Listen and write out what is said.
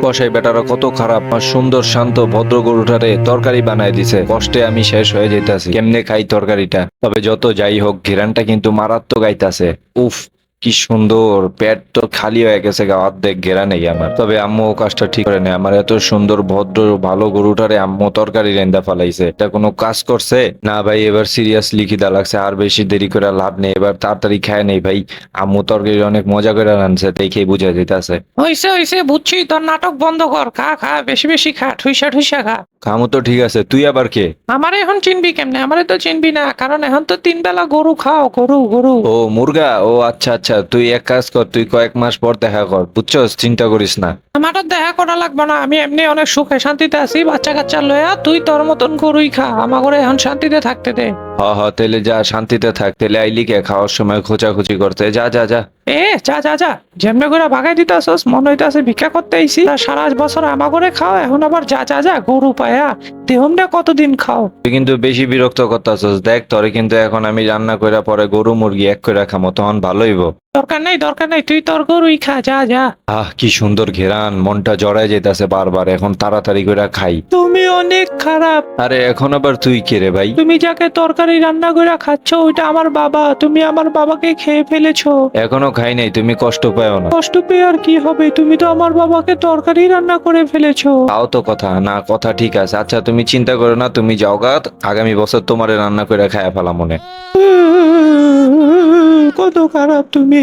কসাই বেটারা কত খারাপ, আর সুন্দর শান্ত ভদ্র গরুটারে তরকারি বানায় দিছে। কষ্টে আমি শেষ হয়ে যাইতাছি, কেমনে খাই তরকারিটা। তবে যত যাই হোক, ঘেরানটা কিন্তু মারাত্মক আইতাছে। উফ, কি সুন্দর। পেট তো খালি হয়ে গেছে গা, অর্ধেক ঘেরা নেই আমার। তবে আম্মু ও কাজটা ঠিক করে নেই। আমার এত সুন্দর ভদ্র ভালো গরুটারে আম্মু তরকারি রেন্দা ফালাইছে, এটা কোনো কাজ করছে না ভাই? এবার সিরিয়াসলি খিদা লাগছে, আর বেশি দেরি করে লাভ নেই, এবার তাড়াতাড়ি খায় নেই ভাই। আম্মু তরকারি অনেক মজা করে রাঁধছে, দেখেই বুঝা যাইতাছে। হইছে হইছে, বুঝছি, তোর নাটক বন্ধ কর। খা খা, বেশি বেশি খা, ঠুইসা ঠুইসা খা। খামু তো ঠিক আছে, তুই আবার কে? আমারে এখন চিনবি কেমনে? আমারে তো চিনবি না, কারণ এখন তো 3 বেলা গরু খাও, গরু গরু। ও মুরগা, ও আচ্ছা আচ্ছা, তুই এক কাজ কর, তুই কয়েক মাস পর দেখা কর, বুঝছস? চিন্তা করিস না। আমার আর দেখা করা লাগবে না, আমি এমনি অনেক সুখে শান্তিতে আছি বাচ্চা কাচ্চা লয়া। তুই তোর মতন গরুই খা, আমার ঘরে এখন শান্তিতে থাকতে দে। হ হ, তাহলে যা, শান্তিতে থাক। তাহলে আইলি কে খাওয়ার সময় খোঁচাখুচি করতে? যা যা যা। এ যা যা যা, যেমনে করে ভাগাই দিতাছস, মনে হইতাছে ভিক্ষা করতে আইছি। তা সারা বছর আমার ঘরে খাও, এখন আবার যা যা যা, গরু পায়া দেহমটা কতদিন খাও। তুই কিন্তু বেশি বিরক্ত করতেছস। দেখ, তোরে কিন্তু এখন আমি রান্না কইরা পরে গরু মুরগি এক কইরা খামো, তখন ভালো হইব। দরকার নাই দরকার নাই, তুই তোর গরুই খা, যা যা। আহ, কি সুন্দর ঘেরান, মনটা জড়ায় যেতেছে বারবার। এখন তাড়াতাড়ি কইরা খাই। তুমি অনেক খারাপ। আরে এখন আবার তুই কে রে ভাই? তুমি যাকে তরকারি রান্না করে খাচ্ছ ওইটা আমার বাবা, তুমি আমার বাবাকে খেয়ে ফেলেছো। এখনো খাই নাই, তুমি কষ্ট পাও না। কষ্ট পেয়ে আর কি হবে, তুমি তো আমার বাবাকে তরকারি রান্না করে ফেলেছো। তাও তো কথা না, কথা ঠিক আছে। আচ্ছা তুমি চিন্তা করো না, তুমি যাও গা। আগামী বছর তোমারে রান্না করে খায়া ফেলা মনে। কত খারাপ তুমি।